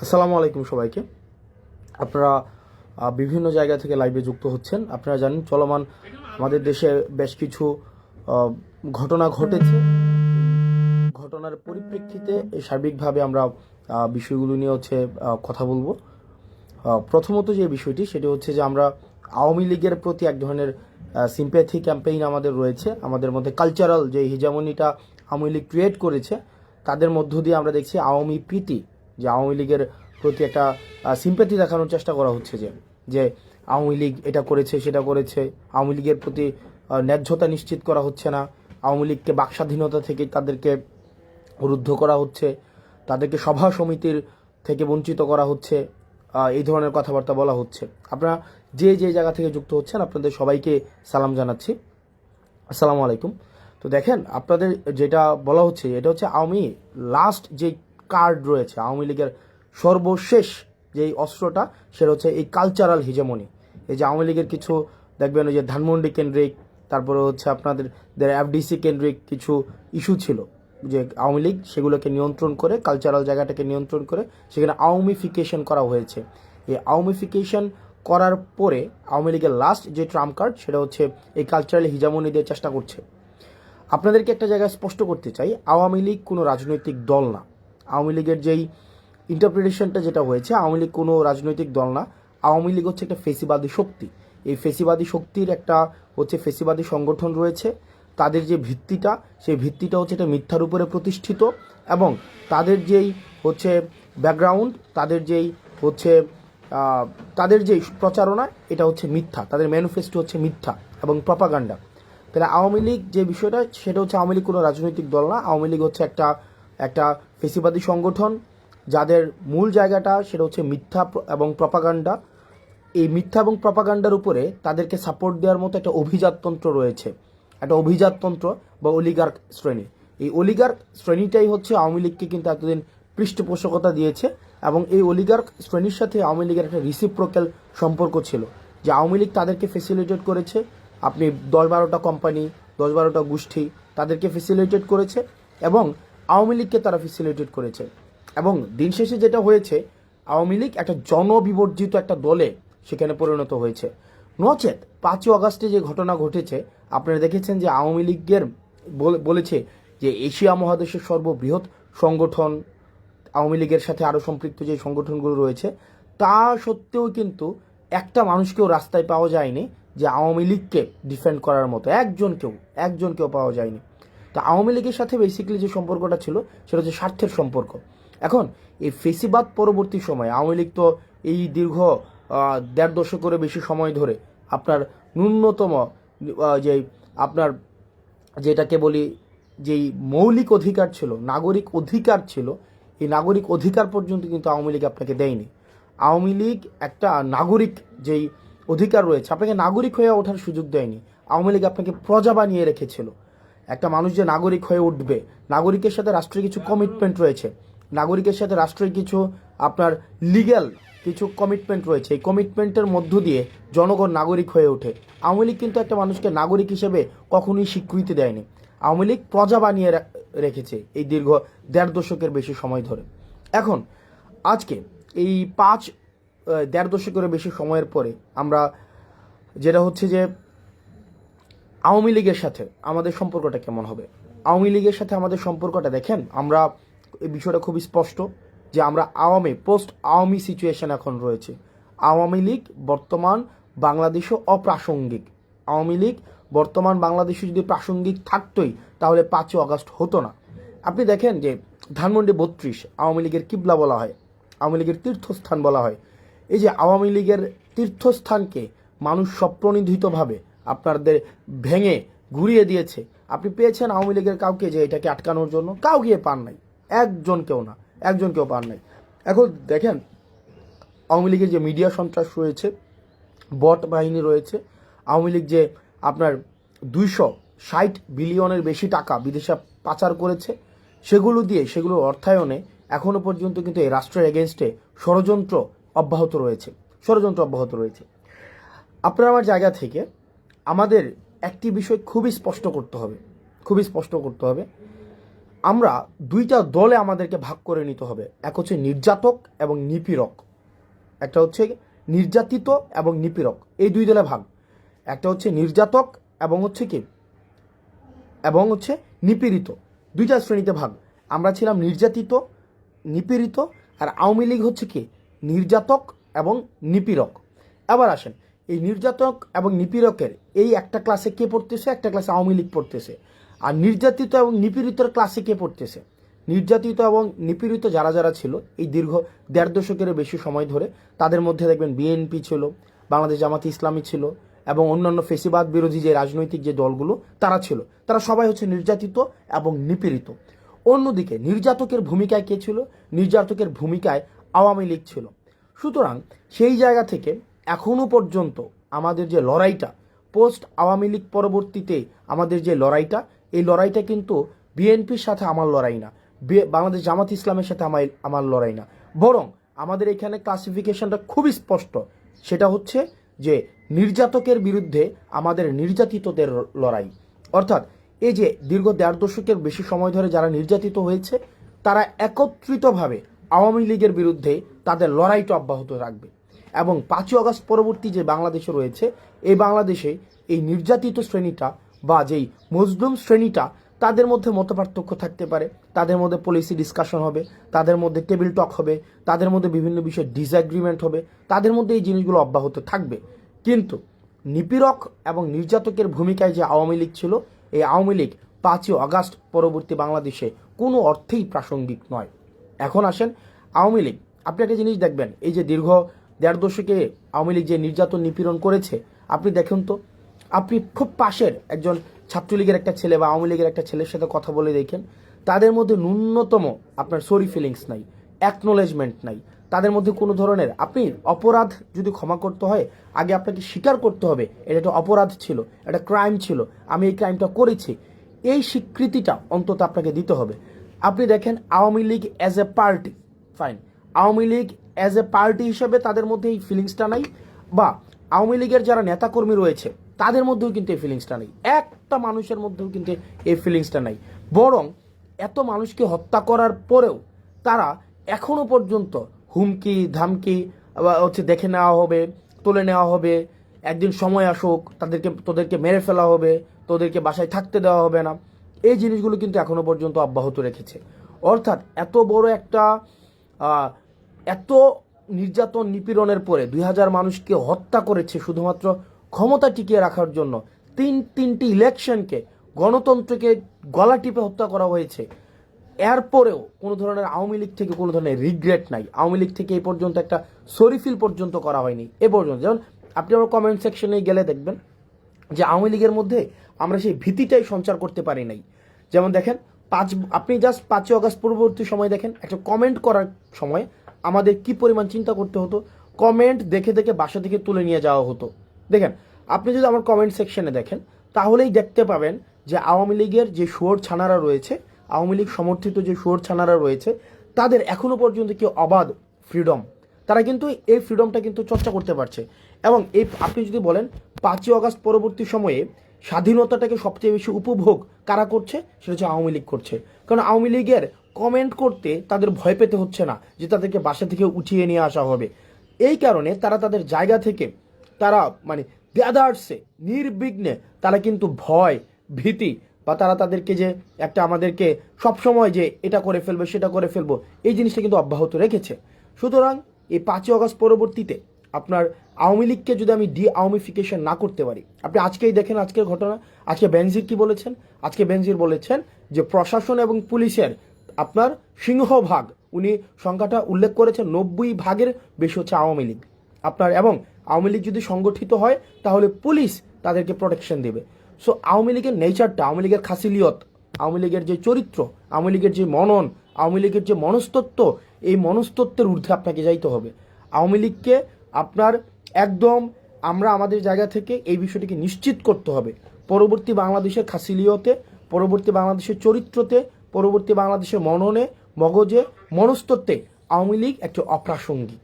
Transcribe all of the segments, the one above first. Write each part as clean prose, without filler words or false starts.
আসসালামু আলাইকুম সবাইকে। আপনারা বিভিন্ন জায়গা থেকে লাইভে যুক্ত হচ্ছেন। আপনারা জানেন চলমান আমাদের দেশে বেশ কিছু ঘটনা ঘটেছে। ঘটনার পরিপ্রেক্ষিতে সার্বিকভাবে আমরা বিষয়গুলো নিয়ে কথা বলবো। প্রথমত যে বিষয়টি সেটি হচ্ছে যে আমরা আওয়ামী লীগের প্রতি এক ধরনের সিম্প্যাথি ক্যাম্পেইন আমাদের রয়েছে। আমাদের মধ্যে কালচারাল যে হিজামনিটা আওয়ামী লীগ ক্রিয়েট করেছে, তাদের মধ্য দিয়ে আমরা দেখছি আওয়ামী প্রীতি, যে আওয়ামী লীগের প্রতি একটা সিম্প্যাথি দেখানোর চেষ্টা করা হচ্ছে, যে আওয়ামী লীগ এটা করেছে সেটা করেছে, আওয়ামী লীগের প্রতি ন্যায্যতা নিশ্চিত করা হচ্ছে না, আওয়ামী লীগকে বাকস্বাধীনতা থেকে তাদেরকে রুদ্ধ করা হচ্ছে, তাদেরকে সভা সমিতির থেকে বঞ্চিত করা হচ্ছে, এই ধরনের কথাবার্তা বলা হচ্ছে। আপনারা যে যে জায়গা থেকে যুক্ত হচ্ছেন আপনাদের সবাইকে সালাম জানাচ্ছি, আসসালামু আলাইকুম। তো দেখেন, আপনাদের যেটা বলা হচ্ছে এটা হচ্ছে আওয়ামী লাস্ট যে কার্ড রয়েছে, আওয়ামী লীগের সর্বশেষ যেই অস্ত্রটা, সেটা হচ্ছে এই কালচারাল হিজেমনি। এই যে আওয়ামী লীগের কিছু দেখবেন ওই যে ধানমন্ডি কেন্দ্রিক, তারপরে হচ্ছে আপনাদের এফডিসি কেন্দ্রিক কিছু ইস্যু ছিল, যে আওয়ামী লীগ সেগুলোকে নিয়ন্ত্রণ করে, কালচারাল জায়গাটাকে নিয়ন্ত্রণ করে সেখানে আওয়ামীফিকেশন করা হয়েছে। এই আওয়ামীফিকেশন করার পরে আওয়ামী লীগের লাস্ট যে ট্রাম্প কার্ড সেটা হচ্ছে এই কালচারাল হিজামনি দিয়ে চেষ্টা করছে। আপনাদেরকে একটা জায়গায় স্পষ্ট করতে চাই, আওয়ামী লীগ কোনো রাজনৈতিক দল না। আওয়ামী লীগের যেই ইন্টারপ্রিটেশনটা যেটা হয়েছে, আওয়ামী লীগ কোনো রাজনৈতিক দল না। আওয়ামী লীগ হচ্ছে একটা ফেসিবাদী শক্তি। এই ফেসিবাদী শক্তির একটা হচ্ছে ফেসিবাদী সংগঠন রয়েছে। তাদের যে ভিত্তিটা, সেই ভিত্তিটা হচ্ছে এটা মিথ্যার উপরে প্রতিষ্ঠিত, এবং তাদের যেই হচ্ছে ব্যাকগ্রাউন্ড, তাদের যেই প্রচারণা, এটা হচ্ছে মিথ্যা। তাদের ম্যানিফেস্টো হচ্ছে মিথ্যা এবং প্রপাগান্ডা। তাহলে আওয়ামী লীগ যে বিষয়টা, সেটা হচ্ছে আওয়ামী লীগ কোনো রাজনৈতিক দল না। আওয়ামী লীগ হচ্ছে একটা ফেসিবাদী সংগঠন, যাদের মূল জায়গাটা সেটা হচ্ছে মিথ্যা এবং প্রপাগান্ডা। এই মিথ্যা এবং প্রপাগান্ডার উপরে তাদেরকে সাপোর্ট দেওয়ার মতো একটা অভিজাততন্ত্র রয়েছে, একটা অভিজাততন্ত্র বা অলিগার্ক শ্রেণী। এই অলিগার্ক শ্রেণীটাই হচ্ছে আওয়ামী লীগকে কিন্তু এতদিন পৃষ্ঠপোষকতা দিয়েছে, এবং এই অলিগার্ক শ্রেণীর সাথে আওয়ামী লীগের একটা রিসিপ্রোক্যাল সম্পর্ক ছিল, যে আওয়ামী লীগ তাদেরকে ফেসিলিটেট করেছে। আপনি 10-12টা কোম্পানি, 10-12টা গোষ্ঠী তাদেরকে ফেসিলিটেট করেছে, এবং আওয়ামী লীগকে তারা ফেসিলিটেট করেছে। এবং দিন শেষে যেটা হয়েছে, আওয়ামী লীগ একটা জনবিবর্জিত একটা দলে সেখানে পরিণত হয়েছে। নচেত 5ই আগস্টে যে ঘটনা ঘটেছে, আপনারা দেখেছেন যে আওয়ামী লীগের বলেছে যে এশিয়া মহাদেশের সর্ববৃহৎ সংগঠন, আওয়ামী লীগের সাথে আরও সম্পৃক্ত যে সংগঠনগুলো রয়েছে, তা সত্ত্বেও কিন্তু একটা মানুষকেও রাস্তায় পাওয়া যায়নি যে আওয়ামী লীগকে ডিফেন্ড করার মতো, একজনকেও পাওয়া যায়নি। তা আওয়ামী লীগের সাথে বেসিক্যালি যে সম্পর্কটা ছিল সেটা হচ্ছে স্বার্থের সম্পর্ক। এখন এই ফেসিবাদ পরবর্তী সময়ে আওয়ামী লীগ তো এই দীর্ঘ 1.5 দশকেরও বেশি সময় ধরে আপনার ন্যূনতম যে আপনার যেটাকে বলি যেই মৌলিক অধিকার ছিল, নাগরিক অধিকার ছিল, এই নাগরিক অধিকার পর্যন্ত কিন্তু আওয়ামী লীগ আপনাকে দেয়নি। আওয়ামী লীগ একটা নাগরিক যেই অধিকার রয়েছে, আপনাকে নাগরিক হয়ে ওঠার সুযোগ দেয়নি। আওয়ামী লীগ আপনাকে প্রজা বানিয়ে রেখেছিল। একটা মানুষ যে নাগরিক হয়ে উঠবে, নাগরিকের সাথে রাষ্ট্রের কিছু কমিটমেন্ট রয়েছে, নাগরিকের সাথে রাষ্ট্রের কিছু আপনার লিগ্যাল কিছু কমিটমেন্ট রয়েছে। এই কমিটমেন্টের মধ্য দিয়ে জনগণ নাগরিক হয়ে ওঠে। আওয়ামী লীগ কিন্তু একটা মানুষকে নাগরিক হিসেবে কখনোই স্বীকৃতি দেয়নি। আওয়ামী লীগ প্রজা বানিয়ে রেখেছে এই দীর্ঘ 1.5 দশকের বেশি সময় ধরে। এখন আজকে এই 1.5 দশকেরও বেশি সময়ের পরে আমরা যেটা হচ্ছে যে আওয়ামী লীগের সাথে আমাদের সম্পর্কটা কেমন হবে। আওয়ামী লীগের সাথে আমাদের সম্পর্কটা দেখেন, আমরা এই বিষয়টা খুবই স্পষ্ট যে আমরা পোস্ট আওয়ামী সিচুয়েশন এখন রয়েছে। আওয়ামী লীগ বর্তমান বাংলাদেশে অপ্রাসঙ্গিক। আওয়ামী লীগ বর্তমান বাংলাদেশে যদি প্রাসঙ্গিক থাকতোই তাহলে 5ই আগস্ট হতো না। আপনি দেখেন যে ধানমন্ডি 32 আওয়ামী লীগের কিবলা বলা হয়, আওয়ামী লীগের তীর্থস্থান বলা হয়। এই যে আওয়ামী লীগের তীর্থস্থানকে মানুষ স্বপ্রণোদিতভাবে আপনাদের ভেঙে ঘুরিয়ে দিয়েছে। আপনি পেয়েছেন আওয়ামী লীগের কাউকে যে এটাকে আটকানোর জন্য? কাউকে পান নাই, একজনকেও পান নাই। এখন দেখেন আওয়ামী লীগের যে মিডিয়া সন্ত্রাস রয়েছে, বট বাহিনী রয়েছে, আওয়ামী লীগ যে আপনার 260 বিলিয়নের বেশি টাকা বিদেশে পাচার করেছে, সেগুলোর অর্থায়নে এখনো পর্যন্ত কিন্তু এই রাষ্ট্রের এগেনস্টে ষড়যন্ত্র অব্যাহত রয়েছে। আপনার আমার জায়গা থেকে আমাদের একটি বিষয় খুবই স্পষ্ট করতে হবে। আমরা দুইটা দলে আমাদেরকে ভাগ করে নিতে হবে। এক হচ্ছে নির্যাতক এবং নিপীড়ক, একটা হচ্ছে নির্যাতিত এবং নিপীড়ক, এই দুই দলে ভাগ। একটা হচ্ছে নির্যাতক এবং হচ্ছে কি এবং হচ্ছে নিপীড়িত, দুইটা শ্রেণীতে ভাগ। আমরা ছিলাম নির্যাতিত, নিপীড়িত, আর আওয়ামী লীগ হচ্ছে কি নির্যাতক এবং নিপীড়ক। আবার আসেন, এই নির্যাতক এবং নিপীড়কের এই একটা ক্লাসে কে পড়তেছে, একটা ক্লাসে আওয়ামী লীগ পড়তেছে। আর নির্যাতিত এবং নিপীড়িতর ক্লাসে কে পড়তেছে, নির্যাতিত এবং নিপীড়িত যারা যারা ছিল এই দীর্ঘ 1.5 দশকের বেশি সময় ধরে, তাদের মধ্যে দেখবেন বিএনপি ছিল, বাংলাদেশ জামাতে ইসলামী ছিল, এবং অন্যান্য ফেসিবাদ বিরোধী যে রাজনৈতিক যে দলগুলো তারা ছিল, তারা সবাই হচ্ছে নির্যাতিত এবং নিপীড়িত। অন্যদিকে নির্যাতকের ভূমিকায় কে ছিল, নির্যাতকের ভূমিকায় আওয়ামী লীগ ছিল। সুতরাং সেই জায়গা থেকে এখনো পর্যন্ত আমাদের যে লড়াইটা, পোস্ট আওয়ামী লীগ পরবর্তীতে আমাদের যে লড়াইটা, এই লড়াইটা কিন্তু বিএনপির সাথে আমার লড়াই না, বাংলাদেশ জামাত ইসলামের সাথে আমার লড়াই না, বরং আমাদের এখানে ক্লাসিফিকেশনটা খুবই স্পষ্ট। সেটা হচ্ছে যে নির্যাতকের বিরুদ্ধে আমাদের নির্যাতিতদের লড়াই। অর্থাৎ এই যে দীর্ঘ 1.5 দশকের বেশি সময় ধরে যারা নির্যাতিত হয়েছে, তারা একত্রিতভাবে আওয়ামী লীগের বিরুদ্ধে তাদের লড়াইটা অব্যাহত রাখবে। এবং 5ই আগস্ট পরবর্তী যে বাংলাদেশে রয়েছে, এই বাংলাদেশে এই নির্যাতিত শ্রেণীটা বা যেই মজলুম শ্রেণীটা, তাদের মধ্যে মতপার্থক্য থাকতে পারে, তাদের মধ্যে পলিসি ডিসকাশন হবে, তাদের মধ্যে টেবিল টক হবে, তাদের মধ্যে বিভিন্ন বিষয়ে ডিসএগ্রিমেন্ট হবে, তাদের মধ্যে এই জিনিসগুলো অব্যাহত থাকবে। কিন্তু নিপীড়ক এবং নির্যাতকের ভূমিকায় যে আওয়ামী লীগ ছিল, এই আওয়ামী লীগ 5ই আগস্ট পরবর্তী বাংলাদেশে কোনো অর্থেই প্রাসঙ্গিক নয়। এখন আসেন আওয়ামী লীগ, আপনি একটা জিনিস দেখবেন, এই যে দীর্ঘ 1.5 দশকে আওয়ামী লীগ যে নির্যাতন নিপীড়ন করেছে, আপনি দেখুন তো, আপনি খুব পাশের একজন ছাত্রলীগের একটা ছেলে বা আওয়ামী লীগের একটা ছেলের সাথে কথা বলে দেখেন, তাদের মধ্যে ন্যূনতম আপনার সরি ফিলিংস নাই, অ্যাকনোলেজমেন্ট নাই, তাদের মধ্যে কোনো ধরনের, আপনি অপরাধ যদি ক্ষমা করতে হয়, আগে আপনাকে স্বীকার করতে হবে এটা একটা অপরাধ ছিল, একটা ক্রাইম ছিল, আমি এই ক্রাইমটা করেছি, এই স্বীকৃতিটা অন্তত আপনাকে দিতে হবে। আপনি দেখেন Awami League as a party, fine, Awami League as a party হিসেবে তাদের মধ্যে এই ফিলিংসটা নাই, বা আওয়ামী লীগের যারা নেতাকর্মী রয়েছে তাদের মধ্যেও কিন্তু এই ফিলিংসটা নেই, একটা মানুষের মধ্যেও কিন্তু এই ফিলিংসটা নাই। বরং এত মানুষকে হত্যা করার পরেও তারা এখনো পর্যন্ত হুমকি ধামকি হচ্ছে দেখে নেওয়া হবে, তুলে নেওয়া হবে, একদিন সময় আসুক তোদেরকে মেরে ফেলা হবে, তোদেরকে বাসায় থাকতে দেওয়া হবে না, এই জিনিসগুলো কিন্তু এখনো পর্যন্ত অব্যাহত রেখেছে। অর্থাৎ এত বড় একটা এত নির্যাতন নিপীড়নের পরে 2000 মানুষকে হত্যা করেছে শুধুমাত্র ক্ষমতা টিকিয়ে রাখার জন্য, তিনটি ইলেকশনকে, গণতন্ত্রকে গলা টিপে হত্যা করা হয়েছে। এরপরেও কোনো ধরনের আওয়ামী লীগ থেকে কোনো ধরনের রিগ্রেট নাই, আওয়ামী লীগ থেকে এই পর্যন্ত একটা সরিফিল পর্যন্ত করা হয়নি এ পর্যন্ত। যেমন আপনি আমার কমেন্ট সেকশনে গেলে দেখবেন যে আওয়ামী লীগের মধ্যে আমরা সেই ভীতিটাই সঞ্চার করতে পারি নাই। যেমন দেখেন আপনি জাস্ট 5ই আগস্ট পূর্ববর্তী সময় দেখেন, একটা কমেন্ট করার সময় আমাদের কি পরিমাণ চিন্তা করতে হতো, কমেন্ট দেখে দেখে বাসা থেকে তুলে নিয়ে যাওয়া হতো। দেখেন, আপনি যদি আমার কমেন্ট সেকশনে দেখেন তাহলেই দেখতে পাবেন যে আওয়ামী লীগের যে শুয়োর ছানারা রয়েছে, আওয়ামী লীগ সমর্থিত যে শুয়োর ছানারা রয়েছে, তাদের এখনো পর্যন্ত কি অবাধ ফ্রিডম, তারা কিন্তু এই ফ্রিডমটা কিন্তু চর্চা করতে পারছে। এবং এই আপনি যদি বলেন 5ই আগস্ট পরবর্তী সময়ে স্বাধীনতাটাকে সবচেয়ে বেশি উপভোগ কারা করছে, সেটা হচ্ছে আওয়ামী লীগ করছে। কারণ আওয়ামী লীগের কমেন্ট করতে তাদের ভয় পেতে হচ্ছে না যে তাদেরকে বাসা থেকে উঠিয়ে নিয়ে আসা হবে। এই কারণে তারা তাদের জায়গা থেকে তারা মানে গ্যাদার্সে নির্বিঘ্নে তারা কিন্তু ভয় ভীতি বা তারা তাদেরকে যে একটা আমাদেরকে সবসময় যে এটা করে ফেলবো সেটা করে ফেলবো, এই জিনিসটা কিন্তু অব্যাহত রেখেছে। সুতরাং এই 5ই আগস্ট পরবর্তীতে আপনার আওয়ামী লীগকে যদি আমি আওয়ামীফিকেশন না করতে পারি, আপনি আজকেই দেখেন আজকের ঘটনা, আজকে বেনজির কি বলেছেন, আজকে বেনজির বলেছেন যে প্রশাসন এবং পুলিশের আপনার সিংহভাগ, উনি সংখ্যাটা উল্লেখ করেছেন 90% বেশি হচ্ছে আওয়ামী লীগ আপনার। এবং আওয়ামী লীগ যদি সংগঠিত হয় তাহলে পুলিশ তাদেরকে প্রোটেকশন দেবে। সো আওয়ামী লীগের নেচারটা, আওয়ামী লীগের খাসিলিয়ত, আওয়ামী লীগের যে চরিত্র, আওয়ামী লীগের যে মনন, আওয়ামী লীগের যে মনস্তত্ত্ব, এই মনস্তত্ত্বের ঊর্ধ্বে আপনাকে যাইতে হবে। আওয়ামী লীগকে আপনার একদম আমরা আমাদের জায়গা থেকে এই বিষয়টিকে নিশ্চিত করতে হবে, পরবর্তী বাংলাদেশের খাসিলিয়তে, পরবর্তী বাংলাদেশের চরিত্রতে, পরবর্তী বাংলাদেশের মননে, মগজে, মনস্তত্ত্বে আওয়ামী লীগ একটি অপ্রাসঙ্গিক।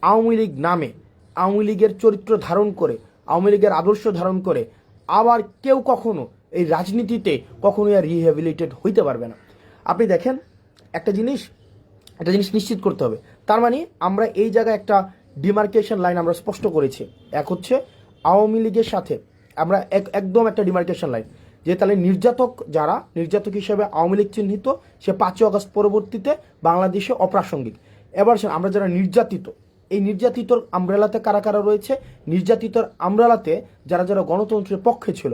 আওয়ামী লীগ নামে, আওয়ামী লীগের চরিত্র ধারণ করে, আওয়ামী লীগের আদর্শ ধারণ করে আবার কেউ কখনো এই রাজনীতিতে কখনোই আর রিহ্যাবিলিটেড হইতে পারবে না। আপনি দেখেন একটা জিনিস নিশ্চিত করতে হবে। তার মানে আমরা এই জায়গায় একটা ডিমার্কেশন লাইন আমরা স্পষ্ট করেছি। এক হচ্ছে আওয়ামী লীগের সাথে আমরা একদম একটা ডিমার্কেশন লাইন, যে তাহলে নির্যাতক হিসেবে আওয়ামী লীগ চিহ্নিত, সে 5ই আগস্ট পরবর্তীতে বাংলাদেশে অপ্রাসঙ্গিক। এবার আমরা যারা নির্যাতিত, এই নির্যাতিতর আমব্রেলাতে কারা কারা রয়েছে, নির্যাতিতর আমব্রেলাতে যারা গণতন্ত্রের পক্ষে ছিল,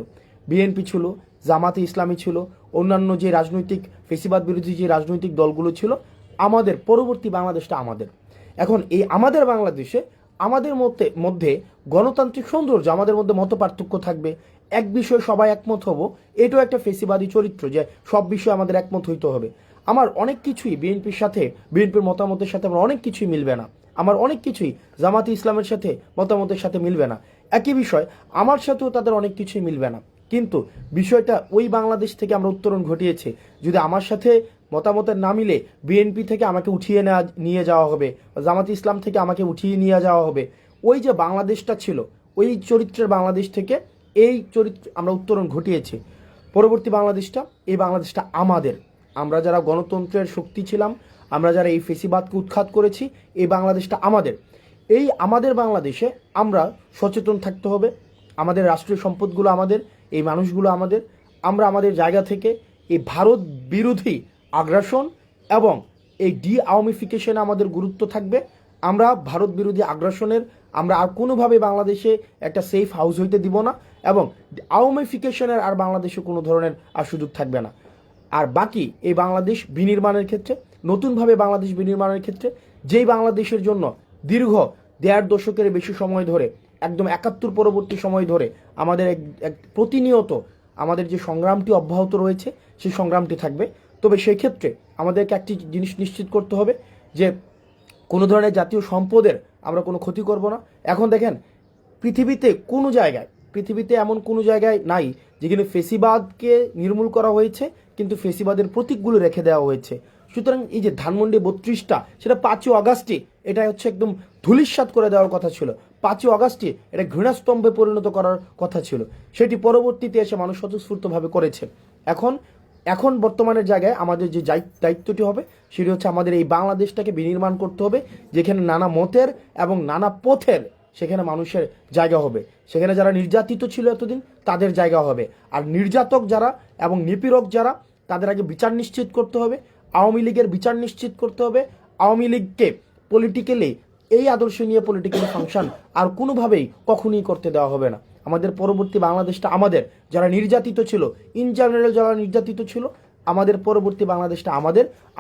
বিএনপি ছিল, জামাতে ইসলামী ছিল, অন্যান্য যে রাজনৈতিক ফেসিবাদ বিরোধী যে রাজনৈতিক দলগুলো ছিল, আমাদের পরবর্তী বাংলাদেশটা আমাদের। এখন এই আমাদের বাংলাদেশে আমাদের মধ্যে গণতান্ত্রিক সৌন্দর্য, আমাদের মধ্যে মত পার্থক্য থাকবে, এক বিষয়ে সবাই একমত হব, এটাও একটা ফেসিবাদী চরিত্র যে সব বিষয়ে আমাদের একমত হইতে হবে। আমার অনেক কিছুই বিএনপির মতামতের সাথে আমার অনেক কিছুই মিলবে না, আমার অনেক কিছুই জামাতে ইসলামের সাথে মতামতের সাথে মিলবে না। একই বিষয় আমার সাথেও তাদের অনেক কিছুই মিলবে না, কিন্তু বিষয়টা ওই বাংলাদেশ থেকে আমরা উত্তরণ ঘটিয়েছি। যদি আমার সাথে মতামতের না মিলে বিএনপি থেকে আমাকে উঠিয়ে নিয়ে যাওয়া হবে, জামাতে ইসলাম থেকে আমাকে উঠিয়ে নিয়ে যাওয়া হবে, ওই যে বাংলাদেশটা ছিল, ওই চরিত্রের বাংলাদেশ থেকে এই চরিত্র আমরা উত্তরণ ঘটিয়েছি। পরবর্তী বাংলাদেশটা, এই বাংলাদেশটা আমাদের। আমরা যারা গণতন্ত্রের শক্তি ছিলাম, আমরা যারা এই ফেসিবাদকে উৎখাত করেছি, এই বাংলাদেশটা আমাদের। এই আমাদের বাংলাদেশে আমরা সচেতন থাকতে হবে। আমাদের রাষ্ট্রীয় সম্পদগুলো আমাদের, এই মানুষগুলো আমাদের। আমরা আমাদের জায়গা থেকে এই ভারত বিরোধী আগ্রাসন এবং এই আওয়ামিফিকেশনে আমাদের গুরুত্ব থাকবে। আমরা ভারত বিরোধী আগ্রাসনের আমরা আর কোনোভাবে বাংলাদেশে একটা সেফ হাউস হইতে দিব না, এবং আওয়ামিফিকেশনের আর বাংলাদেশে কোনো ধরনের আর সুযোগ থাকবে না। আর বাকি এই বাংলাদেশ বিনির্মাণের ক্ষেত্রে, নতুনভাবে বাংলাদেশ বিনির্মাণের ক্ষেত্রে, যেই বাংলাদেশের জন্য দীর্ঘ 1.5 দশকের বেশি সময় ধরে, একদম 71 পরবর্তী সময় ধরে আমাদের প্রতিনিয়ত আমাদের যে সংগ্রামটি অব্যাহত রয়েছে, সেই সংগ্রামটি থাকবে। তবে সেই ক্ষেত্রে আমাদেরকে একটি জিনিস নিশ্চিত করতে হবে যে কোনো ধরনের জাতীয় সম্পদের আমরা কোনো ক্ষতি করব না। এখন দেখেন পৃথিবীতে এমন কোনো জায়গায় নাই যেখানে ফেসিবাদকে নির্মূল করা হয়েছে কিন্তু ফেসিবাদের প্রতীকগুলো রেখে দেওয়া হয়েছে। সুতরাং এই যে ধানমন্ডি 32টা, সেটা 5ই আগস্টে এটা হচ্ছে একদম ধূলিসাৎ করে দেওয়ার কথা ছিল। 5ই আগস্টে এটা ঘৃণাস্তম্ভে পরিণত করার কথা ছিল, সেটি পরবর্তীতে এসে মানুষ স্বতঃস্ফূর্তভাবে করেছে। এখন বর্তমানের জায়গায় আমাদের যে দায়িত্বটি হবে সেটি হচ্ছে আমাদের এই বাংলাদেশটাকে বিনির্মাণ করতে হবে, যেখানে নানা মতের এবং নানা পথের সেখানে মানুষের জায়গা হবে, সেখানে যারা নির্যাতিত ছিল এতদিন তাদের জায়গা হবে, আর নির্যাতক যারা এবং নিপীড়ক যারা তাদের আগে বিচার নিশ্চিত করতে হবে। আওয়ামী লীগের বিচার নিশ্চিত করতে হবে। আওয়ামী লীগকে পলিটিক্যালি, এই আদর্শ নিয়ে পলিটিক্যালি ফাংশন আর কোনোভাবেই কখনোই করতে দেওয়া হবে না। আমাদের পরবর্তী বাংলাদেশটা আমাদের, যারা নির্যাতিত ছিল, ইন জেনারেল যারা নির্যাতিত ছিল, আমাদের পরবর্তী বাংলাদেশটা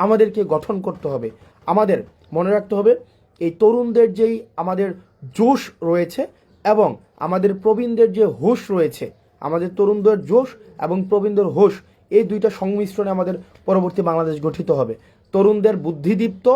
আমাদেরকে গঠন করতে হবে। আমাদের মনে রাখতে হবে এই তরুণদের যেই আমাদের জোশ রয়েছে এবং আমাদের প্রবীণদের যে হোশ রয়েছে, আমাদের তরুণদের জোশ এবং প্রবীণদের হোশ, এই দুইটা সংমিশ্রণে আমাদের পরবর্তী বাংলাদেশ গঠিত হবে। তরুণদের বুদ্ধিদীপ্ত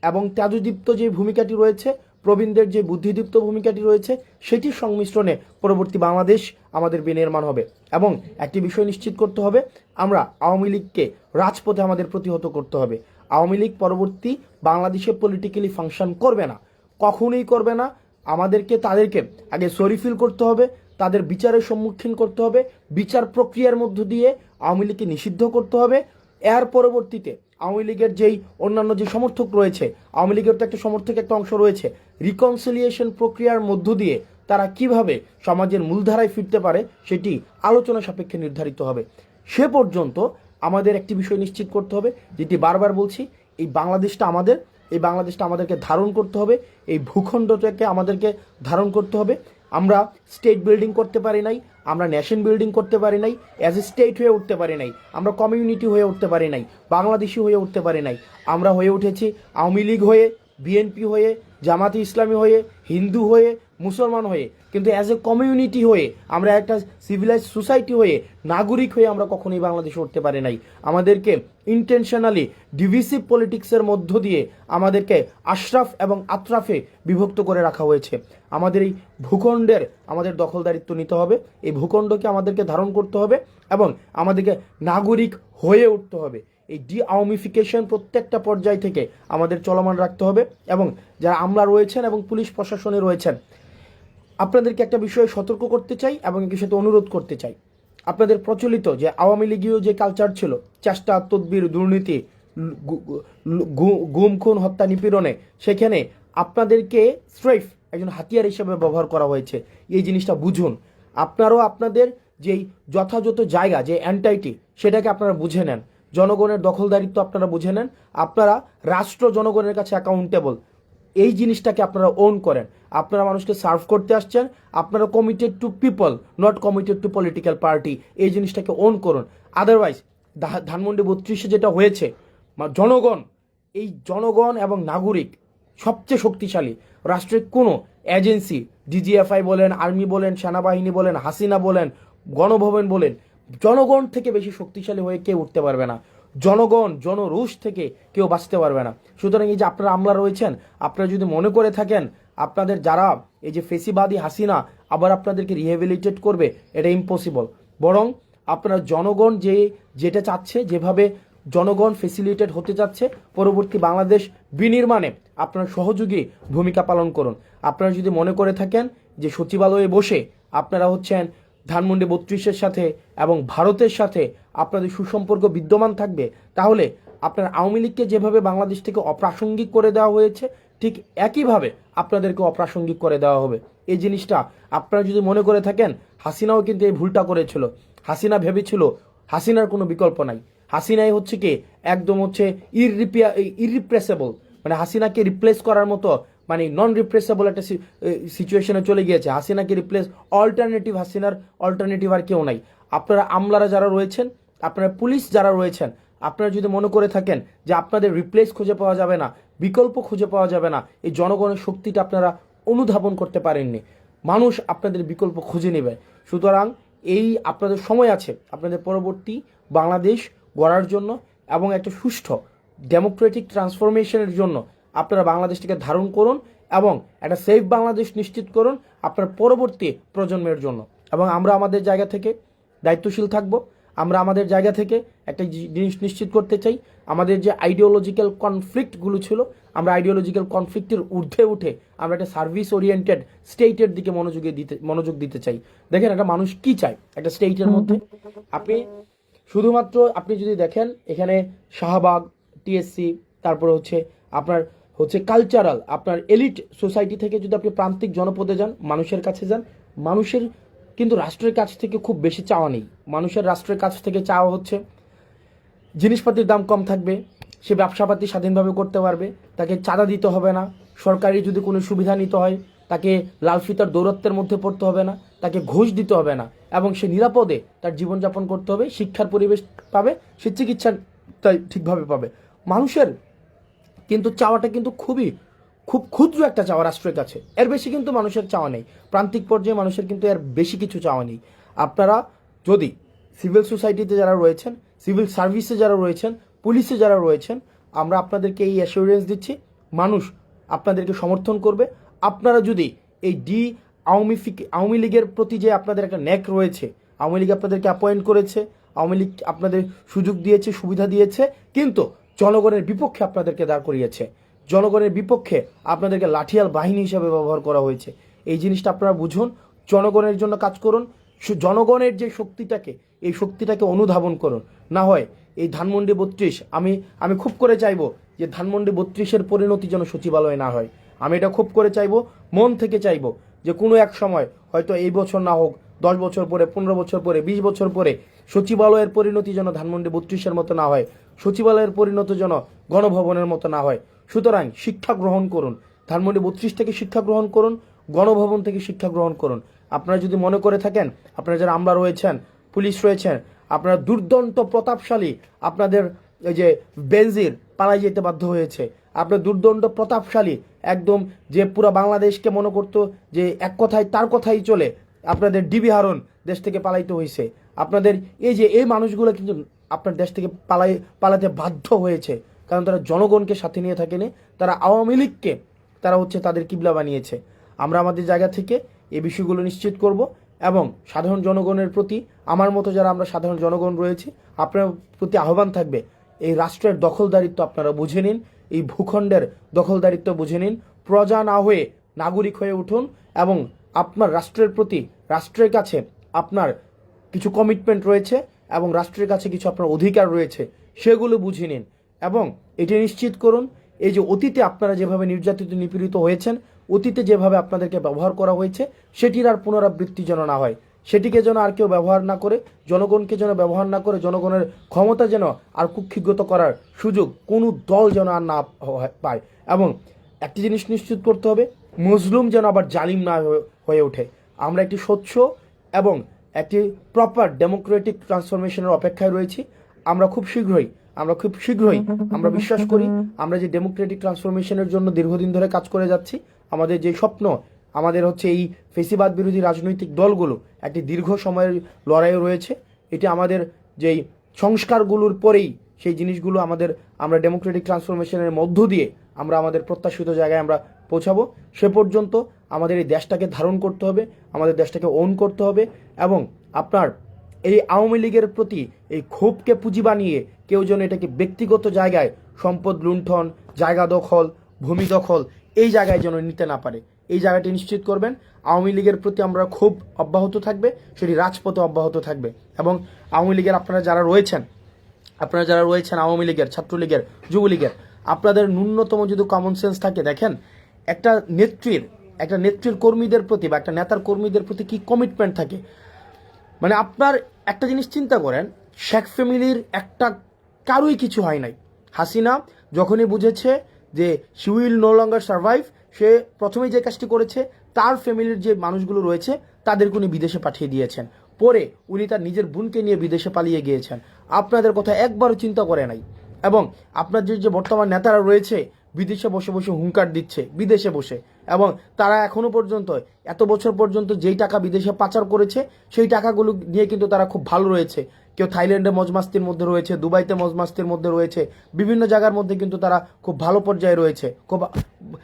এবং তেজদীপ্ত যে ভূমিকাটি রয়েছে, প্রবীণদের যে বুদ্ধিদীপ্ত ভূমিকাটি রয়েছে, সেটির সংমিশ্রণে পরবর্তী বাংলাদেশ আমাদের বিনির্মাণ হবে। এবং একটি বিষয় নিশ্চিত করতে হবে, আমরা আওয়ামী লীগকে রাজপথে আমাদের প্রতিহত করতে হবে। আওয়ামী লীগ পরবর্তী বাংলাদেশে পলিটিক্যালি ফাংশন করবে না, কখনোই করবে না। তাদেরকে আগে সরি ফিল করতে হবে, তাদের বিচারের সম্মুখীন করতে হবে, বিচার প্রক্রিয়ার মধ্য দিয়ে আওয়ামী লীগকে নিষিদ্ধ করতে হবে। এর পরবর্তীতে আওয়ামী লীগের যেই অন্যান্য যে সমর্থক রয়েছে, আওয়ামী লীগের তো একটা সমর্থক একটা অংশ রয়েছে, রিকনসিলিয়েশন প্রক্রিয়ার মধ্য দিয়ে তারা কিভাবে সমাজের মূলধারায় ফিরতে পারে সেটি আলোচনা সাপেক্ষে নির্ধারিত হবে। সে পর্যন্ত আমাদের একটি বিষয় নিশ্চিত করতে হবে, যেটি বারবার বলছি, এই বাংলাদেশটা আমাদের, এই বাংলাদেশটা আমাদেরকে ধারণ করতে হবে, এই ভূখণ্ডটাকে আমাদেরকে ধারণ করতে হবে। আমরা স্টেট বিল্ডিং করতে পারি নাই, আমরা নেশন বিল্ডিং করতে পারি নাই, অ্যাজ এ স্টেট হয়ে উঠতে পারি নাই, আমরা কমিউনিটি হয়ে উঠতে পারি নাই, বাংলাদেশি হয়ে উঠতে পারি নাই। আমরা হয়ে উঠেছি আওয়ামী লীগ হয়ে, বিএনপি হয়ে, জামাতে ইসলামী হয়ে, হিন্দু হয়ে, মুসলমান হয়ে, কিন্তু অ্যাজ এ কমিউনিটি হয়ে, আমরা একটা সিভিলাইজ সোসাইটি হয়ে, নাগরিক হয়ে আমরা কখনোই বাংলাদেশে উঠতে পারি নাই। আমাদেরকে ইন্টেনশনালি ডিভিসিভ পলিটিক্সের মধ্য দিয়ে আমাদেরকে আশরাফ এবং আতরাফে বিভক্ত করে রাখা হয়েছে। আমাদের এই ভূখণ্ডের আমাদের দখলদারিত্ব নিতে হবে, এই ভূখণ্ডকে আমাদেরকে ধারণ করতে হবে এবং আমাদেরকে নাগরিক হয়ে উঠতে হবে। এই আওয়ামিফিকেশন প্রত্যেকটা পর্যায় থেকে আমাদের চলমান রাখতে হবে। এবং যারা আমলা রয়েছেন এবং পুলিশ প্রশাসনে রয়েছেন, আপনাদেরকে একটা বিষয়ে সতর্ক করতে চাই এবং এর সাথে অনুরোধ করতে চাই। আপনাদের প্রচলিত যে আওয়ামী লীগীয় যে কালচার ছিল, চেষ্টা তদবির দুর্নীতি, গুম খুন হত্যা নিপীড়নে, সেখানে আপনাদেরকে স্ট্রেফ একজন হাতিয়ার হিসেবে ব্যবহার করা হয়েছে। এই জিনিসটা বুঝুন। আপনারাও আপনাদের যেই যথাযথ জায়গা, যে এন্টাইটি, সেটাকে আপনারা বুঝে নেন। জনগণের দখলদারিত্ব আপনারা বুঝে নেন। আপনারা রাষ্ট্র জনগণের কাছে অ্যাকাউন্টেবল, এই জিনিসটাকে আপনারা ওন করেন। আপনারা মানুষকে সার্ভ করতে আসছেন, আপনারা committed two people, not committed two political party. এই জিনিসটাকে ওন করুন। আদারওয়াইজ ধানমন্ডি 32-এ যেটা হয়েছে, জনগণ, এই জনগণ এবং নাগরিক সবচেয়ে শক্তিশালী। রাষ্ট্রের কোনো এজেন্সি, ডিজিএফআই বলেন, আর্মি বলেন, সেনাবাহিনী বলেন, হাসিনা বলেন, গণভবন বলেন, জনগণ থেকে বেশি শক্তিশালী হয়ে কেউ উঠতে পারবে না। জনগণ, জনরোষ থেকে কেউ বাঁচতে পারবে না। সুতরাং এই যে আপনারা আমলা রয়েছেন, আপনারা যদি মনে করে থাকেন আপনাদের যারা এই যে ফেসিবাদী হাসিনা আবার আপনাদেরকে রিহেবিলিটেট করবে, এটা ইম্পসিবল। বরং আপনারা জনগণ যেটা চাচ্ছে, যেভাবে জনগণ ফেসিলিটেট হতে চাচ্ছে, পরবর্তী বাংলাদেশ বিনির্মাণে আপনারা সহযোগী ভূমিকা পালন করুন। আপনারা যদি মনে করে থাকেন যে সচিবালয়ে বসে আপনারা হচ্ছেন ধানমন্ডি 32-এর সাথে এবং ভারতের সাথে আপনাদের সুসম্পর্ক বিদ্যমান থাকবে, তাহলে আপনার আওয়ামী লীগকে যেভাবে বাংলাদেশ থেকে অপ্রাসঙ্গিক করে দেওয়া হয়েছে, ঠিক একইভাবে আপনাদেরকে অপ্রাসঙ্গিক করে দেওয়া হবে। এই জিনিসটা আপনারা যদি মনে করে থাকেন, হাসিনাও কিন্তু এই ভুলটা করেছিল। হাসিনা ভেবেছিল হাসিনার কোনো বিকল্প নাই। হাসিনাই হচ্ছে কি একদম হচ্ছে ইররিপ্রেসেবল, মানে হাসিনাকে রিপ্লেস করার মতো, মানে নন রিপ্রেসেবল একটা সিচুয়েশনে চলে গিয়েছে। হাসিনাকে রিপ্লেস, অল্টারনেটিভ, হাসিনার অল্টারনেটিভ আর কেউ নাই। আপনারা আমলারা যারা রয়েছেন, আপনারা পুলিশ যারা রয়েছেন, আপনারা যদি মনে করে থাকেন যে আপনাদের রিপ্লেস খুঁজে পাওয়া যাবে না, বিকল্প খুঁজে পাওয়া যাবে না, এই জনগণের শক্তিটা আপনারা অনুধাবন করতে পারেননি। মানুষ আপনাদের বিকল্প খুঁজে নেবে। সুতরাং এই আপনাদের সময় আছে আপনাদের পরবর্তী বাংলাদেশ গড়ার জন্য এবং একটা সুষ্ঠু ডেমোক্রেটিক ট্রান্সফরমেশনের জন্য। আপনারা বাংলাদেশটিকে ধারণ করুন এবং একটা সেফ বাংলাদেশ নিশ্চিত করুন আপনার পরবর্তী প্রজন্মের জন্য। এবং আমরা আমাদের জায়গা থেকে দায়িত্বশীল থাকব। আমরা আমাদের জায়গা থেকে একটা জিনিস নিশ্চিত করতে চাই, আমাদের যে আইডিওলজিক্যাল কনফ্লিক্টগুলো ছিল, আমরা আইডিওলজিক্যাল কনফ্লিক্টের ঊর্ধ্বে উঠে আমরা একটা সার্ভিস ওরিয়েন্টেড স্টেটের দিকে মনোযোগ দিতে চাই। দেখেন একটা মানুষ কি চায় একটা স্টেটের মধ্যে। আপনি যদি দেখেন এখানে শাহবাগ, টিএসসি, তারপরে হচ্ছে আপনার হচ্ছে কালচারাল, আপনার এলিট সোসাইটি থেকে যদি আপনি প্রান্তিক জনপদে যান, মানুষের কাছে যান, মানুষের কিন্তু রাষ্ট্রের কাছ থেকে খুব বেশি চাওয়া নেই। মানুষের রাষ্ট্রের কাছ থেকে চাওয়া হচ্ছে জিনিসপাতির দাম কম থাকবে, সে ব্যবসাপাতি স্বাধীনভাবে করতে পারবে, তাকে চাঁদা দিতে হবে না, সরকারি যদি কোনো সুবিধা নিতে হয় তাকে লাল ফিতার দৌরত্বের মধ্যে পড়তে হবে না, তাকে ঘুষ দিতে হবে না, এবং সে নিরাপদে তার জীবনযাপন করতে হবে, শিক্ষার পরিবেশ পাবে, সে চিকিৎসা তাই ঠিকভাবে পাবে। মানুষের কিন্তু চাওয়াটা কিন্তু খুব ক্ষুদ্র একটা চাওয়া রাষ্ট্রের কাছে, এর বেশি কিন্তু মানুষের চাওয়া নেই। প্রান্তিক পর্যায়ে মানুষের কিন্তু এর বেশি কিছু চাওয়া নেই। আপনারা যদি সিভিল সোসাইটিতে যারা রয়েছেন, সিভিল সার্ভিসে যারা রয়েছেন, পুলিশে যারা রয়েছেন, আমরা আপনাদেরকে এই অ্যাসিওরেন্স দিচ্ছি, মানুষ আপনাদেরকে সমর্থন করবে। আপনারা যদি এই আওয়ামী লীগের প্রতি যে আপনাদের একটা ন্যাক রয়েছে, আওয়ামী লীগ আপনাদেরকে অ্যাপয়েন্ট করেছে, আওয়ামী লীগ আপনাদের সুযোগ দিয়েছে, সুবিধা দিয়েছে, কিন্তু জনগণের বিপক্ষে আপনাদেরকে দাঁড় করিয়েছে, জনগণের বিপক্ষে আপনাদেরকে লাঠিয়াল বাহিনী হিসাবে ব্যবহার করা হয়েছে। এই জিনিসটা আপনারা বুঝুন, জনগণের জন্য কাজ করুন, জনগণের যে শক্তিটাকে, এই শক্তিটাকে অনুধাবন করুন। না হয় এই ধানমন্ডি 32, আমি খুব করে চাইবো যে ধানমন্ডি 32-এর পরিণতি যেন সচিবালয়ে না হয়। আমি এটা খুব করে চাইবো, মন থেকে চাইবো যে কোনো এক সময়, হয়তো এই বছর না হোক, 10 বছর পরে, 15 বছর পরে, 20 বছর পরে, সচিবালয়ের পরিণতি যেন ধানমন্ডি 32-এর মতো না হয়, সচিবালয়ের পরিণতি যেন গণভবনের মতো না হয়। সুতরাং শিক্ষা গ্রহণ করুন, ধানমন্ডি 32 থেকে শিক্ষা গ্রহণ করুন, গণভবন থেকে শিক্ষা গ্রহণ করুন। আপনারা যদি মনে করে থাকেন, আপনারা যারা আমলা রয়েছেন, পুলিশ রয়েছেন, আপনারা দুর্দান্ত প্রতাপশালী, আপনাদের এই যে বেনজির পালাই যেতে বাধ্য হয়েছে, আপনার দুর্দণ্ড প্রতাপশালী, একদম যে পুরো বাংলাদেশকে মনে করতো যে এক কথায় তার কথাই চলে, আপনাদের ডিবি হারুন দেশ থেকে পালাইতে হয়েছে। আপনাদের এই মানুষগুলো কিন্তু আপনার দেশ থেকে পালাতে বাধ্য হয়েছে, কারণ তারা জনগণকে সাথে নিয়ে থাকেনি, তারা আওয়ামী লীগকে তারা হচ্ছে তাদের কিবলা বানিয়েছে। আমরা আমাদের জায়গা থেকে এই বিষয়গুলো নিশ্চিত করব এবং সাধারণ জনগণের প্রতি, আমার মতো যারা আমরা সাধারণ জনগণ রয়েছে, আপনার প্রতি আহ্বান থাকবে, এই রাষ্ট্রের দখলদারিত্ব আপনারা বুঝে নিন, এই ভূখণ্ডের দখলদারিত্ব বুঝে নিন, প্রজা না হয়ে নাগরিক হয়ে উঠুন এবং আপনার রাষ্ট্রের প্রতি, রাষ্ট্রের কাছে আপনার কিছু কমিটমেন্ট রয়েছে এবং রাষ্ট্রের কাছে কিছু আপনার অধিকার রয়েছে, সেগুলো বুঝে নিন এবং এটি নিশ্চিত করুন এই যে অতীতে আপনারা যেভাবে নির্যাতিত নিপীড়িত হয়েছেন, অতীতে যেভাবে আপনাদেরকে ব্যবহার করা হয়েছে, সেটির আর পুনরাবৃত্তি যেন না হয়, সেটিকে যেন আর কেউ ব্যবহার না করে, জনগণকে যেন ব্যবহার না করে, জনগণের ক্ষমতা যেন আর কুক্ষিগত করার সুযোগ কোনো দল যেন আর না পায়। এবং একটি জিনিস নিশ্চিত করতে হবে, মজলুম যেন আবার জালিম না হয়ে ওঠে। আমরা একটি স্বচ্ছ এবং একটি প্রপার ডেমোক্রেটিক ট্রান্সফরমেশনের অপেক্ষায় রয়েছি। আমরা খুব শীঘ্রই আমরা বিশ্বাস করি আমরা যে ডেমোক্রেটিক ট্রান্সফরমেশনের জন্য দীর্ঘদিন ধরে কাজ করে যাচ্ছি, আমাদের যে স্বপ্ন, আমাদের হচ্ছে এই ফেসিবাদ বিরোধী রাজনৈতিক দলগুলো একটি দীর্ঘ সময়ের লড়াইও রয়েছে। এটি আমাদের যেই সংস্কারগুলোর পরেই সেই জিনিসগুলো আমরা ডেমোক্রেটিক ট্রান্সফরমেশনের মধ্য দিয়ে আমরা আমাদের প্রত্যাশিত জায়গায় আমরা পৌঁছাবো। সে পর্যন্ত আমাদের এই দেশটাকে ধারণ করতে হবে, আমাদের দেশটাকে ওন করতে হবে এবং আপনার এই আওয়ামী লীগের প্রতি এই ক্ষোভকে পুঁজি বানিয়ে কেউ যেন এটাকে ব্যক্তিগত জায়গায় সম্পদ লুণ্ঠন, জায়গা দখল, ভূমি দখল এই জায়গায় যেন নিতে না পারে, এই জায়গাটি নিশ্চিত করবেন। আওয়ামী লীগের প্রতি আমরা ক্ষোভ অব্যাহত থাকবে, সেটি রাজপথে অব্যাহত থাকবে। এবং আওয়ামী লীগের আপনারা যারা রয়েছেন আওয়ামী লীগের, ছাত্রলীগের, যুবলীগের, আপনাদের ন্যূনতম যদি কমন সেন্স থাকে, দেখেন একটা নেত্রীর কর্মীদের প্রতি বা একটা নেতার কর্মীদের প্রতি কি কমিটমেন্ট থাকে। মানে আপনার একটা জিনিস চিন্তা করেন, শেখ ফ্যামিলির একটা কারোই কিছু হয় নাই। হাসিনা যখনই বুঝেছে যে she will no longer survive, সে প্রথমেই যে কাজটি করেছে তার ফ্যামিলির যে মানুষগুলো রয়েছে তাদেরকে উনি বিদেশে পাঠিয়ে দিয়েছেন। পরে উনি তার নিজের বোনকে নিয়ে বিদেশে পালিয়ে গিয়েছেন, আপনাদের কথা একবারও চিন্তা করে নাই। এবং আপনার যে বর্তমান নেতারা রয়েছে বিদেশে বসে বসে হুঙ্কার দিচ্ছে, বিদেশে বসে, এবং তারা এখনো পর্যন্ত এত বছর পর্যন্ত যেই টাকা বিদেশে পাচার করেছে সেই টাকাগুলো নিয়ে কিন্তু তারা খুব ভালো রয়েছে। কেউ থাইল্যান্ডে মজমাস্তির মধ্যে রয়েছে, দুবাইতে মজমাস্তির মধ্যে রয়েছে, বিভিন্ন জায়গার মধ্যে কিন্তু তারা খুব ভালো পর্যায়ে রয়েছে।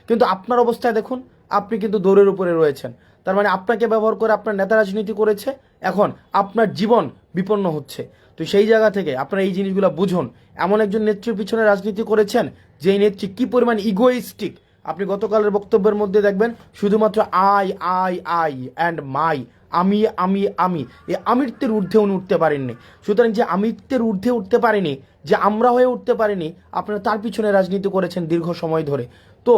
কিন্তু আপনার অবস্থায় দেখুন, আপনি কিন্তু দৌড়ের উপরে রয়েছেন। তার মানে আপনাকে ব্যবহার করে আপনার নেতা রাজনীতি করেছে, এখন আপনার জীবন বিপন্ন হচ্ছে। তো সেই জায়গা থেকে আপনারা এই জিনিসগুলো বুঝুন। এমন একজন নেত্রীর পিছনে রাজনীতি করেছেন যেই নেত্রী কি পরিমাণ ইগোইস্টিক, আপনি গতকালের বক্তব্যের মধ্যে দেখবেন শুধুমাত্র আই অ্যান্ড মাই, আমি এই আমিত্বের ঊর্ধ্বে উনি উঠতে পারেননি। সুতরাং যে আমিত্বের ঊর্ধ্বে উঠতে পারেনি, যে আমরা হয়ে উঠতে পারেনি, আপনারা তার পিছনে রাজনীতি করেছেন দীর্ঘ সময় ধরে। তো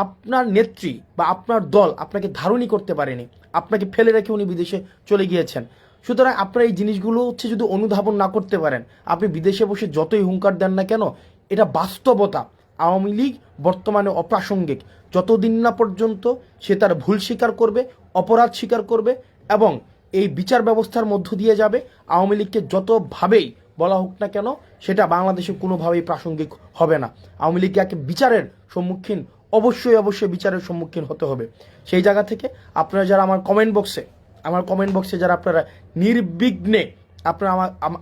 আপনার নেত্রী বা আপনার দল আপনাকে ধারণই করতে পারেনি, আপনাকে ফেলে রেখে উনি বিদেশে চলে গিয়েছেন। সুতরাং আপনারা এই জিনিসগুলো হচ্ছে যদি অনুধাবন না করতে পারেন, আপনি বিদেশে বসে যতই হুঙ্কার দেন না কেন, এটা বাস্তবতা। আওয়ামী লীগ বর্তমানে অপ্রাসঙ্গিক যতদিন না পর্যন্ত সে তার ভুল স্বীকার করবে, অপরাধ স্বীকার করবে এবং এই বিচার ব্যবস্থার মধ্য দিয়ে যাবে। আওয়ামী লীগকে যতভাবেই বলা হোক না কেন, সেটা বাংলাদেশে কোনোভাবেই প্রাসঙ্গিক হবে না। আওয়ামী লীগকে বিচারের সম্মুখীন অবশ্যই বিচারের সম্মুখীন হতে হবে। সেই জায়গা থেকে আপনারা যারা আমার কমেন্ট বক্সে যারা আপনারা নির্বিঘ্নে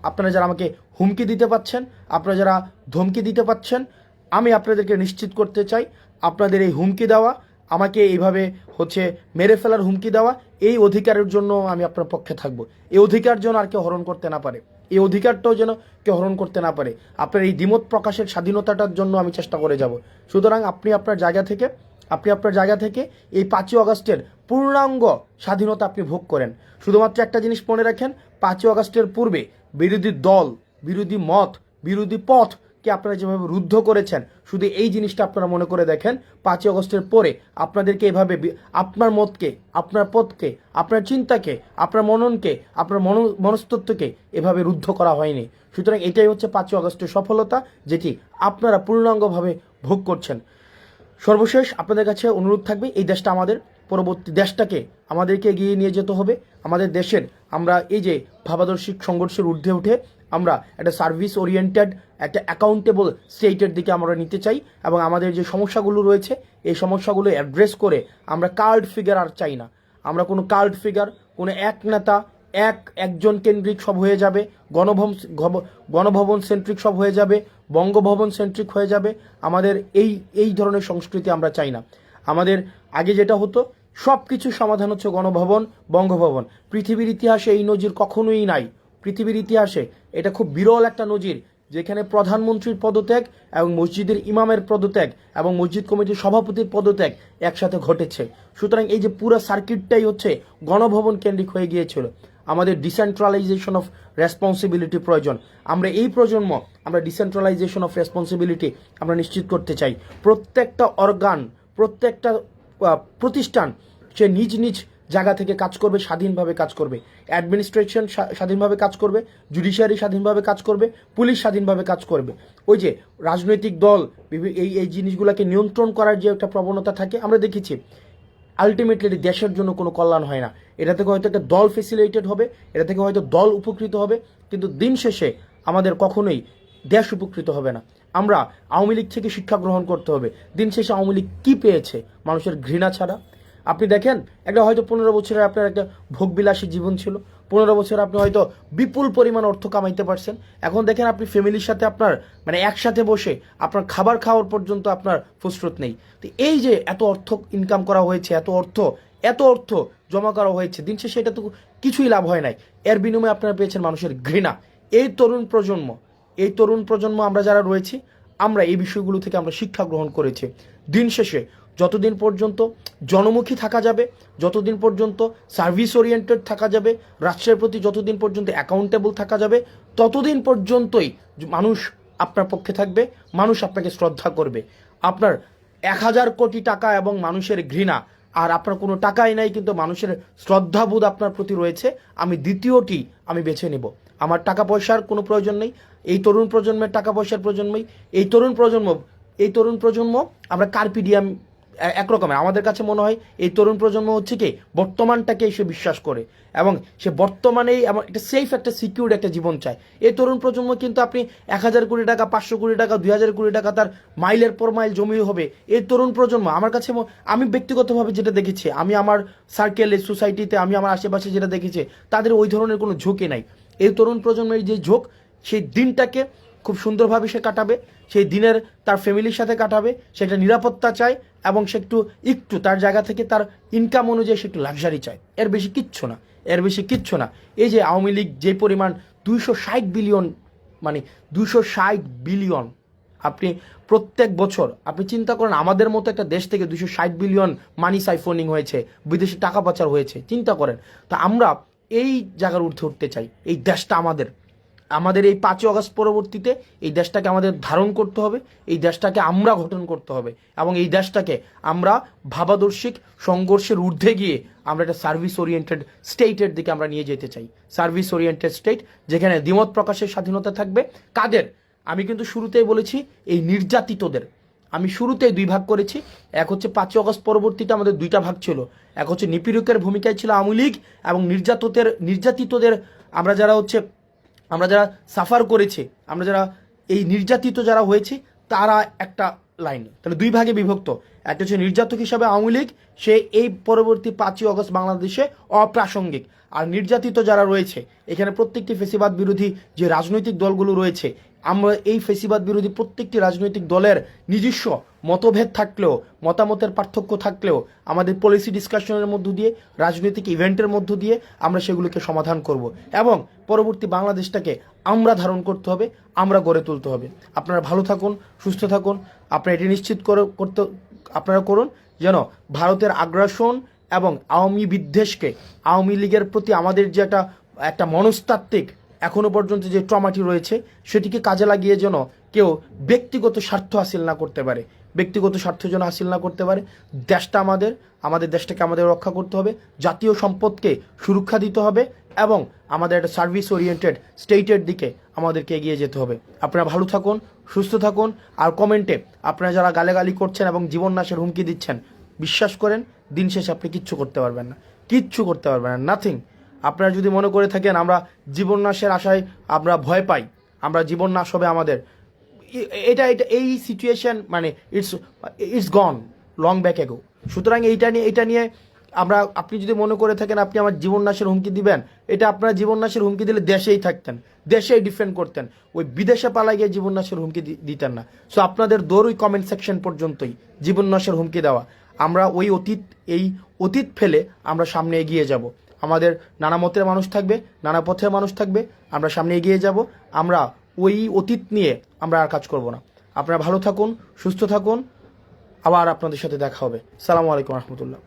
আপনারা যারা আমাকে হুমকি দিতে পাচ্ছেন, আপনারা যারা ধমকি দিতে পাচ্ছেন, আমি আপনাদেরকে নিশ্চিত করতে চাই আপনাদের এই হুমকি দেওয়া, আমাকে এইভাবে হচ্ছে মেরে ফেলার হুমকি দেওয়া, এই অধিকারের জন্য আমি আপনার পক্ষে থাকবো। এই অধিকার যেন আর কেউ হরণ করতে না পারে, এই অধিকারটাও যেন কেউ হরণ করতে না পারে। আপনার এই দ্বিমত প্রকাশের স্বাধীনতাটার জন্য আমি চেষ্টা করে যাব। সুতরাং আপনি আপনার জায়গা থেকে এই 5ই আগস্টের পূর্ণাঙ্গ স্বাধীনতা আপনি ভোগ করেন। শুধুমাত্র একটা জিনিস মনে রাখেন, 5ই আগস্টের পূর্বে বিরোধী দল, বিরোধী মত, বিরোধী পথকে আপনারা যেভাবে রুদ্ধ করেছেন, শুধু এই জিনিসটা আপনারা মনে করে দেখেন, 5ই আগস্টের পরে আপনাদেরকে এভাবে আপনার মতকে, আপনার পথকে, আপনার চিন্তাকে, আপনার মননকে, আপনার মনস্তত্ত্বকে এভাবে রুদ্ধ করা হয়নি। সুতরাং এটাই হচ্ছে 5ই আগস্টের সফলতা, যেটি আপনারা পূর্ণাঙ্গভাবে ভোগ করছেন। সর্বশেষ আপনাদের কাছে অনুরোধ থাকবে, এই দেশটা আমাদের, পরবর্তী দেশটাকে আমাদেরকে এগিয়ে নিয়ে যেতে হবে। আমাদের দেশের আমরা এই যে ভাবাদর্শিক সংঘর্ষের ঊর্ধ্বে উঠে আমরা একটা সার্ভিস ওরিয়েন্টেড, একটা অ্যাকাউন্টেবল স্টেটের দিকে আমরা নিতে চাই এবং আমাদের যে সমস্যাগুলো রয়েছে এই সমস্যাগুলো অ্যাড্রেস করে আমরা কাল্ট ফিগার আর চাই না। আমরা কোনো কাল্ট ফিগার, কোনো এক নেতা, একজন কেন্দ্রিক সব হয়ে যাবে, গণভবন সেন্ট্রিক সব হয়ে যাবে, বঙ্গভবন সেন্ট্রিক হয়ে যাবে। আমাদের এই ধরনের সংস্কৃতি আমরা চাই না। আমাদের আগে যেটা হতো, সব কিছু সমাধান হচ্ছে গণভবন, বঙ্গভবন। পৃথিবীর ইতিহাসে এই নজির কখনোই নাই। পৃথিবীর ইতিহাসে এটা খুব বিরল একটা নজির, যেখানে প্রধানমন্ত্রীর পদত্যাগ এবং মসজিদের ইমামের পদত্যাগ এবং মসজিদ কমিটির সভাপতির পদত্যাগ একসাথে ঘটেছে। সুতরাং এই যে পুরো সার্কিটটাই হচ্ছে গণভবন কেন্দ্রিক হয়ে গিয়েছিল। আমাদের ডিসেন্ট্রালাইজেশন অফ রেসপন্সিবিলিটি প্রয়োজন। আমরা এই প্রজন্ম আমরা ডিসেন্ট্রালাইজেশন অফ রেসপন্সিবিলিটি আমরা নিশ্চিত করতে চাই। প্রত্যেকটা অর্গান, প্রত্যেকটা প্রতিষ্ঠান সে নিজ নিজ জায়গা থেকে কাজ করবে, স্বাধীনভাবে কাজ করবে। অ্যাডমিনিস্ট্রেশন স্বাধীনভাবে কাজ করবে, জুডিশিয়ারি স্বাধীনভাবে কাজ করবে, পুলিশ স্বাধীনভাবে কাজ করবে। ওই যে রাজনৈতিক দল এই জিনিসগুলোকে নিয়ন্ত্রণ করার যে একটা প্রবণতা থাকে, আমরা দেখেছি আলটিমেটলি দেশের জন্য কোনো কল্যাণ হয় না। এটা থেকে হয়তো একটা দল ফেসিলিটেড হবে, এটা থেকে হয়তো দল উপকৃত হবে, কিন্তু দিন শেষে আমাদের কখনোই দেশ উপকৃত হবে না। আমরা আওয়ামী লীগ থেকে শিক্ষা গ্রহণ করতে হবে। দিন শেষে আওয়ামী লীগ কী পেয়েছে? মানুষের ঘৃণা ছাড়া। আপনি দেখেন, একটা হয়তো 15 বছরের আপনার একটা ভোগবিলাসী জীবন ছিল, 15 বছর আপনি হয়তো বিপুল পরিমাণ অর্থ কামাইতে পারছেন। এখন দেখেন আপনি ফ্যামিলির সাথে আপনার মানে একসাথে বসে আপনার খাবার খাওয়ার পর্যন্ত আপনার ফুসরত নেই। তো এই যে এত অর্থ ইনকাম করা হয়েছে, এত অর্থ জমা করা হয়েছে, দিন শেষে এটা তো কিছুই লাভ হয় নাই। এর বিনিময়ে আপনারা পেয়েছেন মানুষের ঘৃণা। এই তরুণ প্রজন্ম আমরা যারা রয়েছি, আমরা এই বিষয়গুলো থেকে আমরা শিক্ষা গ্রহণ করেছি। দিন শেষে যতদিন পর্যন্ত জনমুখী থাকা যাবে, যতদিন পর্যন্ত সার্ভিস ওরিয়েন্টেড থাকা যাবে, রাষ্ট্রের প্রতি যতদিন পর্যন্ত অ্যাকাউন্টেবল থাকা যাবে, ততদিন পর্যন্তই মানুষ আপনার পক্ষে থাকবে, মানুষ আপনাকে শ্রদ্ধা করবে। আপনার 1000 কোটি টাকা এবং মানুষের ঘৃণা, আর আপনার কোনো টাকাই নাই কিন্তু মানুষের শ্রদ্ধাবোধ আপনার প্রতি রয়েছে, আমি দ্বিতীয়টি আমি বেছে নেব। আমার টাকা পয়সার কোনো প্রয়োজন নেই, এই তরুণ প্রজন্মের টাকা পয়সার প্রয়োজন নেই। এই তরুণ প্রজন্ম আমরা কার্পিডিয়াম একরকমের। আমাদের কাছে মনে হয় এই তরুণ প্রজন্ম হচ্ছে কি বর্তমানটাকে সে বিশ্বাস করে এবং সে বর্তমানেই এমন একটা সেফ, একটা সিকিউর একটা জীবন চায়। এই তরুণ প্রজন্ম কিন্তু আপনি 1000 কোটি টাকা, 500 কোটি টাকা, 2000 কোটি টাকা তার মাইলের পর মাইল জমি হবে। এই তরুণ প্রজন্ম আমার কাছে, আমি ব্যক্তিগতভাবে যেটা দেখেছি, আমি আমার সার্কেলে, সোসাইটিতে, আমি আমার আশেপাশে যেটা দেখেছি, তাদের ওই ধরনের কোনো ঝোঁকই নাই। এই তরুণ প্রজন্মের যে ঝোঁক, সেই দিনটাকে খুব সুন্দরভাবে সে কাটাবে, সেই দিনের তার ফ্যামিলির সাথে কাটাবে, সেটা নিরাপত্তা চায় এবং সে একটু তার জায়গা থেকে তার ইনকাম অনুযায়ী সে একটু লাক্সারি চায়। এর বেশি কিচ্ছু না। এই যে আওয়ামী লীগ যে পরিমাণ 260 বিলিয়ন, মানে 260 বিলিয়ন, আপনি প্রত্যেক বছর আপনি চিন্তা করেন, আমাদের মতো একটা দেশ থেকে 260 বিলিয়ন মানি সাইফোনিং হয়েছে, বিদেশে টাকা পাচার হয়েছে, চিন্তা করেন। তা আমরা এই জায়গার উঠতে চাই। এই দেশটা আমাদের এই 5ই আগস্ট পরবর্তীতে এই দেশটাকে আমাদের ধারণ করতে হবে, এই দেশটাকে আমরা গঠন করতে হবে এবং এই দেশটাকে আমরা ভাবাদর্শিক সংঘর্ষের ঊর্ধ্বে গিয়ে আমরা একটা সার্ভিস ওরিয়েন্টেড স্টেটের দিকে আমরা নিয়ে যেতে চাই। সার্ভিস ওরিয়েন্টেড স্টেট, যেখানে দ্বিমত প্রকাশের স্বাধীনতা থাকবে। কাদের? আমি কিন্তু শুরুতেই বলেছি, এই নির্যাতিতদের। আমি শুরুতেই 2 ভাগ করেছি। এক হচ্ছে 5ই আগস্ট পরবর্তীতে আমাদের 2টা ভাগ ছিল। এক হচ্ছে নিপীড়কের ভূমিকায় ছিল আওয়ামী লীগ এবং নির্যাতিতদের আমরা যারা সাফার করেছি, আমরা যারা এই নির্যাতিত যারা হয়েছি, তারা একটা লাইন। তাহলে 2 ভাগে বিভক্ত। একটা হচ্ছে নির্যাতক হিসাবে আওয়ামী লীগ, সে এই পরবর্তী 5ই আগস্ট বাংলাদেশে অপ্রাসঙ্গিক। আর নির্যাতিত যারা রয়েছে, এখানে প্রত্যেকটি ফেসিবাদ বিরোধী যে রাজনৈতিক দলগুলো রয়েছে, আমরা এই ফেসিবাদ বিরোধী প্রত্যেকটি রাজনৈতিক দলের নিজস্ব মতভেদ থাকলেও, মতামতের পার্থক্য থাকলেও, আমাদের পলিসি ডিসকাশনের মধ্য দিয়ে, রাজনৈতিক ইভেন্টের মধ্য দিয়ে আমরা সেগুলোকে সমাধান করব এবং পরবর্তী বাংলাদেশটাকে আমরা ধারণ করতে হবে, আমরা গড়ে তুলতে হবে। আপনারা ভালো থাকুন, সুস্থ থাকুন। আপনারা এটি নিশ্চিত আপনারা করুন যেন ভারতের আগ্রাসন এবং আওয়ামী বিদ্বেষকে, আওয়ামী লীগের প্রতি আমাদের যে একটা মনস্তাত্ত্বিক এখনো পর্যন্ত যে ট্রমাটি রয়েছে, সেটিকে কাজে লাগিয়ে যেন কেউ ব্যক্তিগত স্বার্থ হাসিল না করতে পারে। দেশটা আমাদের দেশটাকে আমাদের রক্ষা করতে হবে, জাতীয় সম্পদকে সুরক্ষা দিতে হবে এবং আমাদের একটা সার্ভিস ওরিয়েন্টেড স্টেটের দিকে আমাদেরকে এগিয়ে যেতে হবে। আপনারা ভালো থাকুন, সুস্থ থাকুন। আর কমেন্টে আপনারা যারা গালাগালি করছেন এবং জীবন নাশের হুমকি দিচ্ছেন, বিশ্বাস করেন দিন শেষে আপনি কিচ্ছু করতে পারবেন না, নাথিং। আপনারা যদি মনে করে থাকেন আমরা জীবন নাশের আশায় আমরা ভয় পাই, আমরা জীবন নাশ হবে আমাদের, এই সিচুয়েশন মানে ইটস গন লং ব্যাক এগো। সুতরাং এইটা নিয়ে আপনি যদি মনে করে থাকেন আপনি আমার জীবন নাশের হুমকি দিবেন, এটা আপনারা জীবন নাশের হুমকি দিলে দেশেই থাকতেন, দেশেই ডিফেন্ড করতেন, ওই বিদেশে পালাই গিয়ে জীবন নাশের হুমকি দিতেন না। সো আপনাদের দৌড় ওই কমেন্ট সেকশন পর্যন্তই, জীবন নাশের হুমকি দেওয়া। আমরা এই অতীত ফেলে আমরা সামনে এগিয়ে যাব। আমাদের নানা মতের মানুষ থাকবে, নানা পথের মানুষ থাকবে, আমরা সামনে এগিয়ে যাব। আমরা ওই অতীত নিয়ে আমরা আর কাজ করব না। আপনারা ভালো থাকুন, সুস্থ থাকুন। আবার আপনাদের সাথে দেখা হবে। আসসালামু আলাইকুম রহমতুল্লাহ।